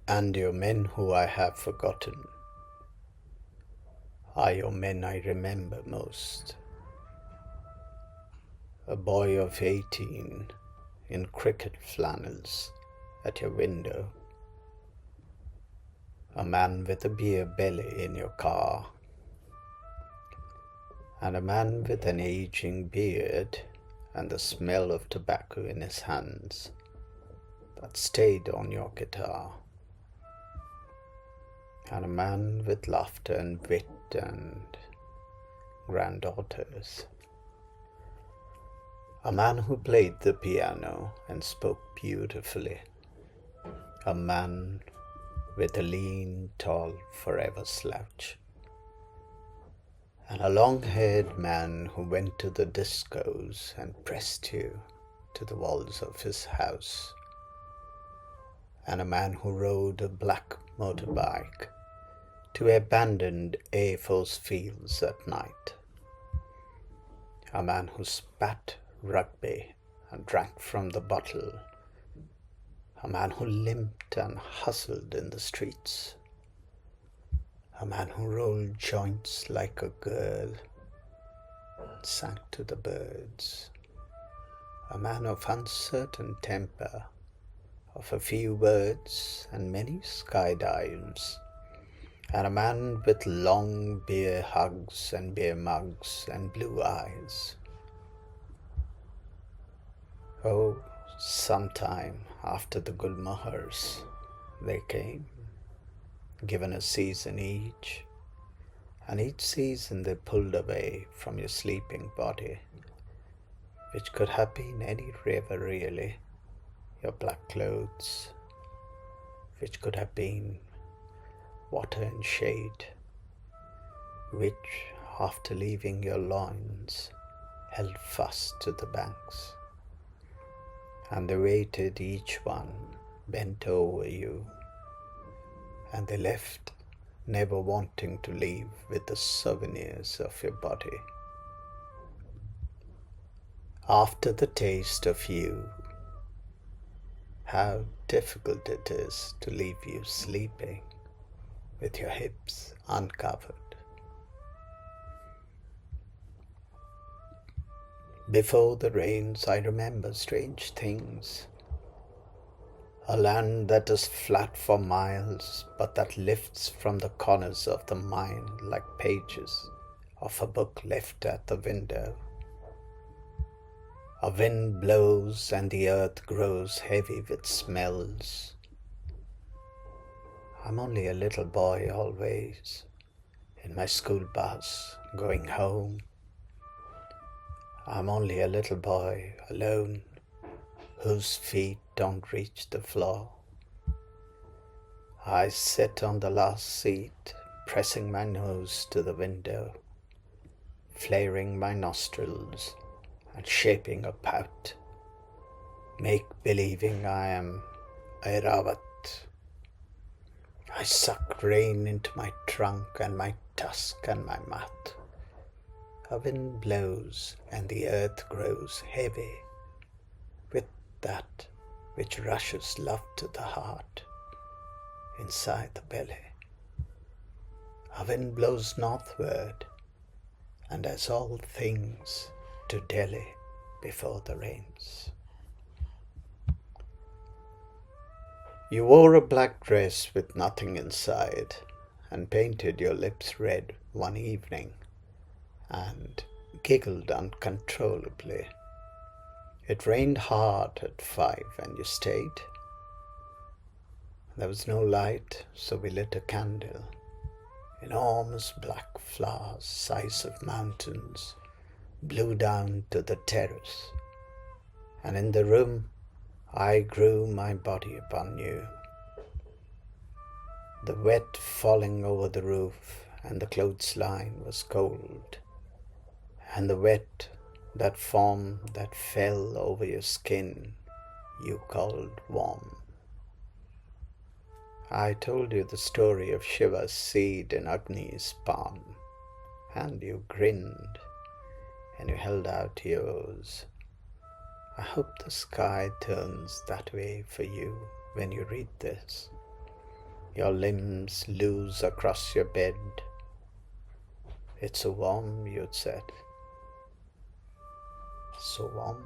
And your men who I have forgotten are your men I remember most. A boy of 18 in cricket flannels at your window, a man with a beer belly in your car, and a man with an aging beard and the smell of tobacco in his hands that stayed on your guitar, and a man with laughter and wit and granddaughters, a man who played the piano and spoke beautifully, a man with a lean, tall, forever slouch, and a long-haired man who went to the discos and pressed you to the walls of his house, and a man who rode a black motorbike to abandoned Air Force fields at night, a man who spat rugby and drank from the bottle, a man who limped and hustled in the streets, a man who rolled joints like a girl and sang to the birds, a man of uncertain temper, of a few words and many skydives, and a man with long beer hugs and beer mugs and blue eyes. Oh, sometime after the Gulmahars, they came, given a season each, and each season they pulled away from your sleeping body, which could have been any river really, your black clothes, which could have been water and shade, which, after leaving your loins, held fast to the banks. And they waited, each one bent over you, and they left, never wanting to leave with the souvenirs of your body. After the taste of you, how difficult it is to leave you sleeping with your hips uncovered. Before the rains, I remember strange things. A land that is flat for miles, but that lifts from the corners of the mind like pages of a book left at the window. A wind blows and the earth grows heavy with smells. I'm only a little boy always, in my school bus, going home. I'm only a little boy, alone, whose feet don't reach the floor. I sit on the last seat, pressing my nose to the window, flaring my nostrils and shaping a pout, make-believing I am Airawat. I suck rain into my trunk and my tusk and my mouth. A wind blows and the earth grows heavy with that which rushes love to the heart inside the belly. A wind blows northward, and as all things to Delhi before the rains. You wore a black dress with nothing inside and painted your lips red one evening and giggled uncontrollably. It rained hard at 5 and you stayed. There was no light, so we lit a candle. Enormous black flowers, size of mountains, blew down to the terrace, and in the room I grew my body upon you. The wet falling over the roof and the clothesline was cold, and the wet, that foam that fell over your skin, you called warm. I told you the story of Shiva's seed in Agni's palm, and you grinned, and you held out yours. I hope the sky turns that way for you when you read this. your limbs loose across your bed. It's so warm, you'd said. So warm.